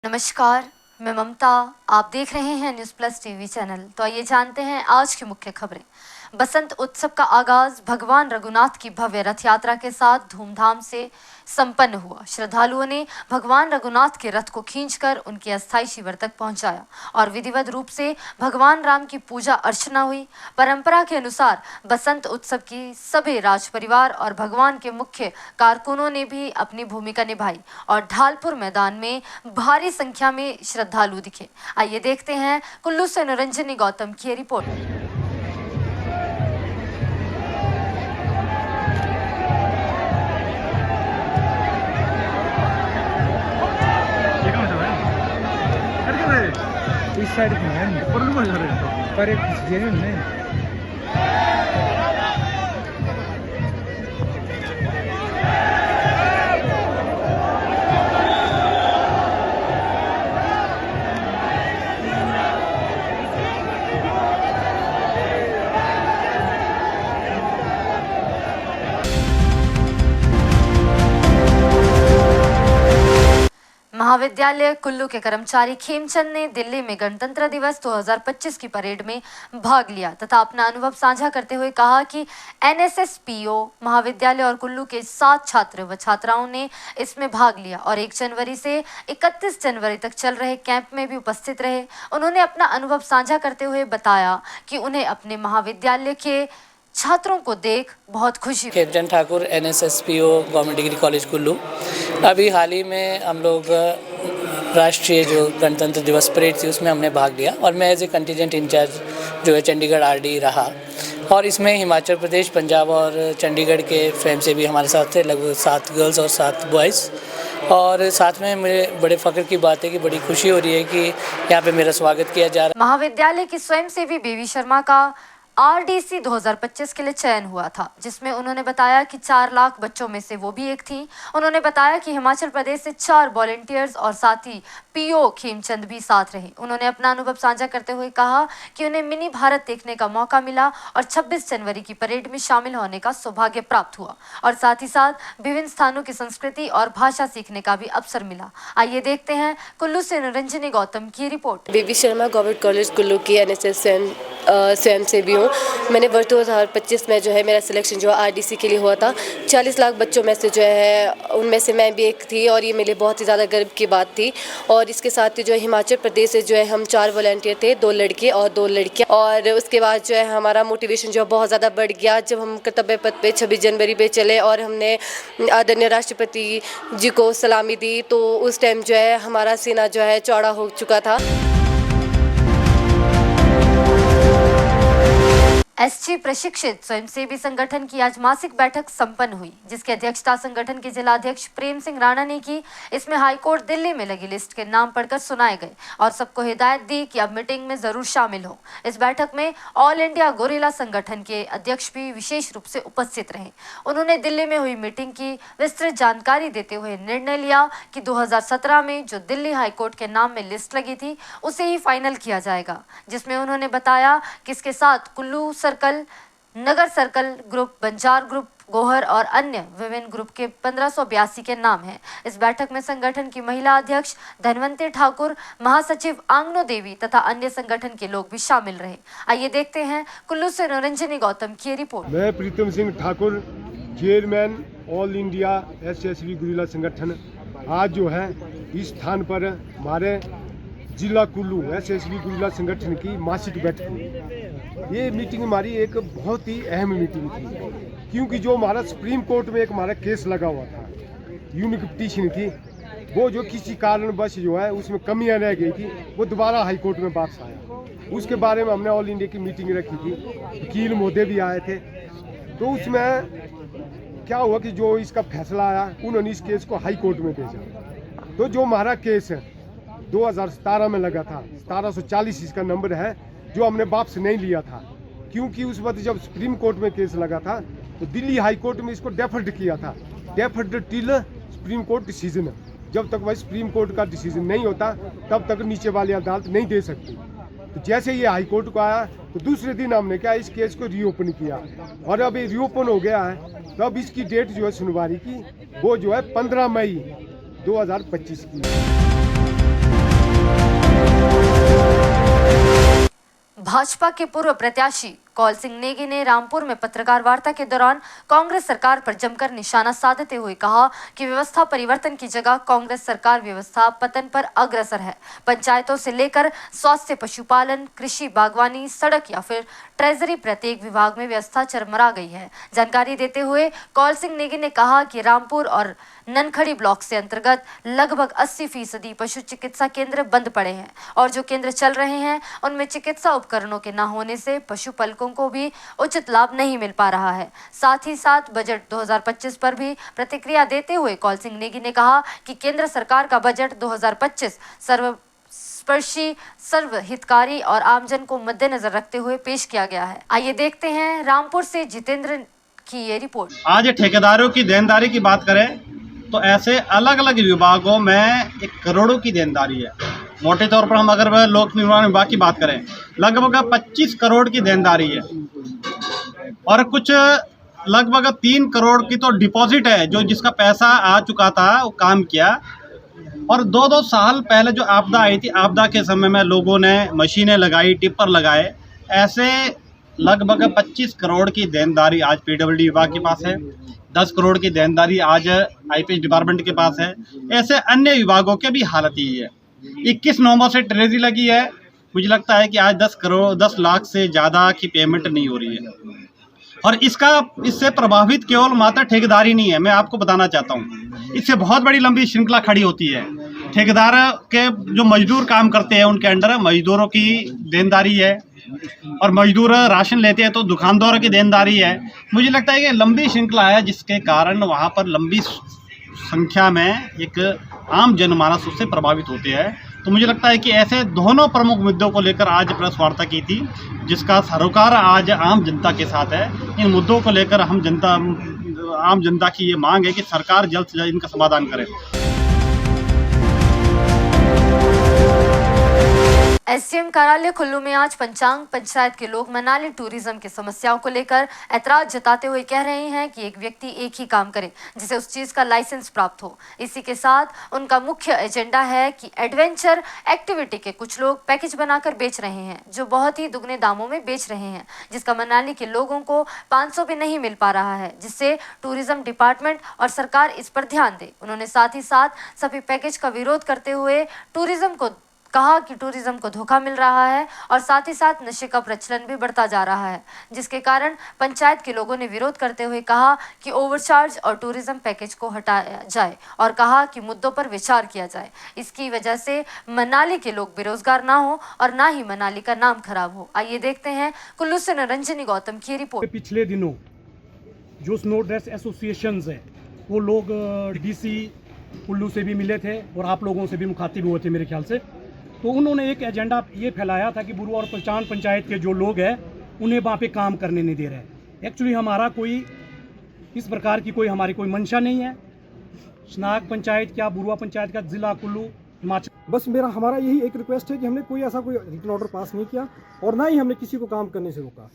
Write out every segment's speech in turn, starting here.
नमस्कार, मैं ममता। आप देख रहे हैं न्यूज़ प्लस टीवी चैनल। तो आइए जानते हैं आज की मुख्य खबरें। बसंत उत्सव का आगाज भगवान रघुनाथ की भव्य रथ यात्रा के साथ धूमधाम से संपन्न हुआ। श्रद्धालुओं ने भगवान रघुनाथ के रथ को खींचकर उनके अस्थायी शिविर तक पहुंचाया और विधिवत रूप से भगवान राम की पूजा अर्चना हुई। परंपरा के अनुसार बसंत उत्सव की सभी राज परिवार और भगवान के मुख्य कारकुनों ने भी अपनी भूमिका निभाई और ढालपुर मैदान में भारी संख्या में श्रद्धालु दिखे। आइए देखते हैं कुल्लू से निरंजनी गौतम की रिपोर्ट। इस साइड में है पर एक जेन्युइन नहीं। महाविद्यालय कुल्लू के कर्मचारी खेमचंद ने दिल्ली में गणतंत्र दिवस 2025 की परेड में भाग लिया तथा अपना अनुभव साझा करते हुए कहा कि एनएसएस पीओ महाविद्यालय और कुल्लू के 7 छात्र व छात्राओं ने इसमें भाग लिया और 1 जनवरी से 31 जनवरी तक चल रहे कैंप में भी उपस्थित रहे। उन्होंने अपना अनुभव साझा करते हुए बताया कि उन्हें अपने महाविद्यालय के छात्रों को देख बहुत खुशी। Khemchand Thakur NSSPO government degree college Kullu. अभी हाल ही में हम लोग राष्ट्रीय जो गणतंत्र दिवस परेड थी उसमें हमने भाग लिया और मैं एज ए कंटीजेंट इंचार्ज जो है चंडीगढ़ RD रहा और इसमें हिमाचल प्रदेश, पंजाब और चंडीगढ़ के स्वयंसेवी हमारे साथ थे, लगभग 7 गर्ल्स और 7 बॉयज़। और साथ में मुझे बड़े फ़ख्र की बात है कि बड़ी खुशी हो रही है कि यहाँ पे मेरा स्वागत किया जा रहा है। महाविद्यालय की स्वयंसेवी बेबी शर्मा का RDC 2025 के लिए चयन हुआ था, जिसमें उन्होंने बताया कि 4 लाख बच्चों में से वो भी एक थी। उन्होंने बताया कि हिमाचल प्रदेश से 4 वॉलंटियर्स और साथ ही PO खेमचंद भी साथ रहे। उन्होंने अपना अनुभव साझा करते हुए कहा कि उन्हें मिनी भारत देखने का मौका मिला और 26 जनवरी की परेड में शामिल होने का सौभाग्य प्राप्त हुआ और साथ ही साथ विभिन्न स्थानों की संस्कृति और भाषा सीखने का भी अवसर मिला। आइए देखते हैं कुल्लू से निरंजनी गौतम की report. Baby Sharma government college Kullu की NSS स्वयंसेवी हूँ। मैंने वर्ष 2025 में जो है मेरा सिलेक्शन जो RDC के लिए हुआ था। 40 लाख बच्चों में से जो है उनमें से मैं भी एक थी और ये मेरे लिए बहुत ही ज़्यादा गर्व की बात थी। और इसके साथ ही जो है हिमाचल प्रदेश से जो है हम 4 वॉलंटियर थे, 2 लड़के और 2 लड़कियाँ। और उसके बाद जो है हमारा मोटिवेशन जो बहुत ज़्यादा बढ़ गया जब हम कर्तव्य पथ पे 26 जनवरी पे चले और हमने आदरणीय राष्ट्रपति जी को सलामी दी। तो उस टाइम जो है हमारा सीना जो है चौड़ा हो चुका था। SG प्रशिक्षित स्वयंसेवी संगठन की आज मासिक बैठक संपन्न हुई, जिसकी अध्यक्षता संगठन के जिला अध्यक्ष प्रेम सिंह राणा ने की। इसमें हाईकोर्ट दिल्ली में लगी लिस्ट के नाम पढ़कर सुनाए गए और सबको हिदायत दी कि अब मीटिंग में जरूर शामिल हो। इस बैठक में ऑल इंडिया गोरिल्ला संगठन के अध्यक्ष भी विशेष रूप से उपस्थित रहे। उन्होंने दिल्ली में हुई मीटिंग की विस्तृत जानकारी देते हुए निर्णय लिया कि 2017 में जो दिल्ली हाईकोर्ट के नाम में लिस्ट लगी थी उसे ही फाइनल किया जाएगा, जिसमें उन्होंने बताया कि इसके साथ Kullu circle, Naggar circle group, Banjar group, Gohar और अन्य विभिन्न ग्रुप के 1582 के नाम हैं। इस बैठक में संगठन की महिला अध्यक्ष धनवंती ठाकुर, महासचिव आंगनो देवी तथा अन्य संगठन के लोग भी शामिल रहे। आइए देखते हैं कुल्लू से निरंजनी गौतम की रिपोर्ट। मैं Pritam Singh Thakur, chairman all India SSV guerrilla संगठन। आज जो है इस स्थान पर हमारे जिला कुल्लू SSV गोरिल्ला संगठन की मासिक बैठक हुई। ये मीटिंग हमारी एक बहुत ही अहम मीटिंग थी, क्योंकि जो हमारा सुप्रीम कोर्ट में एक हमारा केस लगा हुआ था, यूनिक पिटीशन थी, वो जो किसी कारणवश जो है उसमें कमियां रह गई थी, वो दोबारा हाई कोर्ट में वापस आया। उसके बारे में हमने ऑल इंडिया की मीटिंग रखी थी, वकील महोदय भी आए थे। तो उसमें क्या हुआ कि जो इसका फैसला आया, उन्होंने इस केस को हाई कोर्ट में भेजा। तो जो हमारा केस है 2017 में लगा था, 1740 इसका नंबर है, जो हमने वापस नहीं लिया था, क्योंकि उस वक्त जब सुप्रीम कोर्ट में केस लगा था तो दिल्ली हाई कोर्ट में इसको डेफर्ड किया था, deferred till supreme court decision. जब तक वह सुप्रीम कोर्ट का डिसीजन नहीं होता तब तक नीचे वाली अदालत नहीं दे सकती। तो जैसे ये हाई कोर्ट को आया तो दूसरे दिन हमने क्या इस केस को रीओपन किया और अब ये रीओपन हो गया है। तो अब इसकी डेट जो है सुनवाई की वो जो है 15 मई 2025 की। भाजपा के पूर्व प्रत्याशी कौल सिंह नेगी ने रामपुर में पत्रकार वार्ता के दौरान कांग्रेस सरकार पर जमकर निशाना साधते हुए कहा कि व्यवस्था परिवर्तन की जगह कांग्रेस सरकार व्यवस्था पतन पर अग्रसर है। पंचायतों से लेकर स्वास्थ्य, पशुपालन, कृषि, बागवानी, सड़क या फिर ट्रेजरी, प्रत्येक विभाग में व्यवस्था चरमरा गई है। जानकारी देते हुए कौल सिंह नेगी ने कहा कि रामपुर और ननखड़ी ब्लॉक से अंतर्गत लगभग 80% पशु चिकित्सा केंद्र बंद पड़े हैं और जो केंद्र चल रहे हैं उनमें चिकित्सा उपकरणों के न होने से पशुपालकों को भी उचित लाभ नहीं मिल पा रहा है। साथ ही साथ बजट 2025 पर भी प्रतिक्रिया देते हुए कौल सिंह नेगी ने कहा कि केंद्र सरकार का बजट 2025 सर्वस्पर्शी, सर्वहितकारी और आमजन को मद्देनजर रखते हुए पेश किया गया है। आइए देखते हैं रामपुर से जितेंद्र की ये रिपोर्ट। आज ठेकेदारों की देनदारी की बात करें तो ऐसे अलग अलग विभागों में 1 करोड़ों की देनदारी है। मोटे तौर पर हम अगर लोक निर्माण विभाग की बात करें लगभग 25 करोड़ की देनदारी है और कुछ लगभग 3 करोड़ की तो डिपॉजिट है जो जिसका पैसा आ चुका था, वो काम किया। और 2-2 साल पहले जो आपदा आई थी, आपदा के समय में लोगों ने मशीनें लगाई, टिप्पर लगाए। ऐसे लगभग 25 करोड़ की देनदारी आज पीडब्ल्यूडी विभाग के पास है, 10 करोड़ की देनदारी आज आईपीएस डिपार्टमेंट के पास है। ऐसे अन्य विभागों के भी हालत यही है। 21 नवंबर से ट्रेजरी लगी है। मुझे लगता है कि आज 10 लाख से ज़्यादा की पेमेंट नहीं हो रही है और इससे प्रभावित केवल मात्र ठेकेदारी नहीं है। मैं आपको बताना चाहता हूँ, इससे बहुत बड़ी लंबी श्रृंखला खड़ी होती है। ठेकेदार के जो मजदूर काम करते हैं उनके अंडर मजदूरों की देनदारी है और मजदूर राशन लेते हैं तो दुकानदारों की देनदारी है। मुझे लगता है कि लंबी श्रृंखला है जिसके कारण वहाँ पर लंबी संख्या में एक आम जनमानस उससे प्रभावित होते हैं। तो मुझे लगता है कि ऐसे दोनों प्रमुख मुद्दों को लेकर आज प्रेस वार्ता की थी जिसका सरोकार आज आम जनता के साथ है। इन मुद्दों को लेकर आम जनता की ये मांग है कि सरकार जल्द से जल्द इनका समाधान करे। एसडीएम कार्यालय कुल्लू में आज पंचांग पंचायत के लोग मनाली टूरिज्म की समस्याओं को लेकर ऐतराज जताते हुए कह रहे हैं कि एक व्यक्ति एक ही काम करे जिसे उस चीज का लाइसेंस प्राप्त हो। इसी के साथ उनका मुख्य एजेंडा है कि एडवेंचर एक्टिविटी के कुछ लोग पैकेज बनाकर बेच रहे हैं जो बहुत ही दुगने दामों में बेच रहे हैं, जिसका मनाली के लोगों को 500 भी नहीं मिल पा रहा है, जिससे टूरिज्म डिपार्टमेंट और सरकार इस पर ध्यान दे। उन्होंने साथ ही साथ सभी पैकेज का विरोध करते हुए कहा कि टूरिज्म को धोखा मिल रहा है और साथ ही साथ नशे का प्रचलन भी बढ़ता जा रहा है, जिसके कारण पंचायत के लोगों ने विरोध करते हुए कहा कि ओवरचार्ज और टूरिज्म पैकेज को हटाया जाए और कहा कि मुद्दों पर विचार किया जाए। इसकी वजह से मनाली के लोग बेरोजगार ना हो और ना ही मनाली का नाम खराब हो। आइए देखते हैं कुल्लू से निरंजनी गौतम की रिपोर्ट। पिछले दिनों जो स्नो ड्रेस एसोसिएशन है वो लोग डीसी कुल्लू से भी मिले थे और आप लोगों से भी मुखातिब हुए थे मेरे ख्याल से। तो उन्होंने एक एजेंडा ये फैलाया था कि बुरु और पहचान पंचायत के जो लोग हैं उन्हें वहाँ पे काम करने नहीं दे रहे। एक्चुअली हमारा कोई इस प्रकार की हमारी कोई मंशा नहीं है। शनाग पंचायत क्या, बुरुआ पंचायत का, जिला कुल्लू, हिमाचल, बस हमारा यही एक रिक्वेस्ट है कि हमने कोई ऐसा रिटन ऑर्डर पास नहीं किया और ना ही हमने किसी को काम करने से रोका।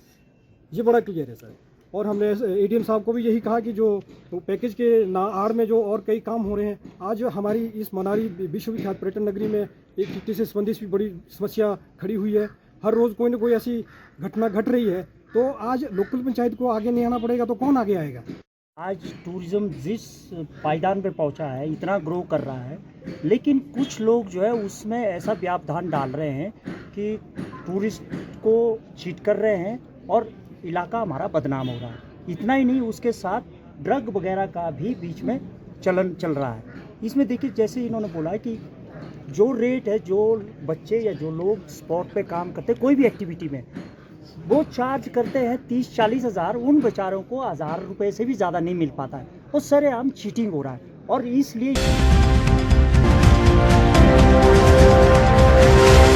ये बड़ा क्लियर है सर। और हमने एडीएम साहब को भी यही कहा कि जो पैकेज के आड़ में जो और कई काम हो रहे हैं, आज हमारी इस मनाली विश्वविख्यात पर्यटन नगरी में एक छुट्टी से संबंधित भी बड़ी समस्या खड़ी हुई है। हर रोज़ कोई ना कोई ऐसी घटना घट रही है, तो आज लोकल पंचायत को आगे नहीं आना पड़ेगा तो कौन आगे आएगा। आज टूरिज़्म जिस पायदान पर पहुंचा है, इतना ग्रो कर रहा है, लेकिन कुछ लोग जो है उसमें ऐसा व्यवधान डाल रहे हैं कि टूरिस्ट को चीट कर रहे हैं और इलाका हमारा बदनाम हो रहा है। इतना ही नहीं, उसके साथ ड्रग वगैरह का भी बीच में चलन चल रहा है। इसमें देखिए, जैसे इन्होंने बोला कि जो रेट है, जो बच्चे या जो लोग स्पॉट पे काम करते कोई भी एक्टिविटी में, वो चार्ज करते हैं 30-40 हज़ार, उन बेचारों को 1000 रुपये से भी ज़्यादा नहीं मिल पाता है। वो सरेआम चीटिंग हो रहा है और इसलिए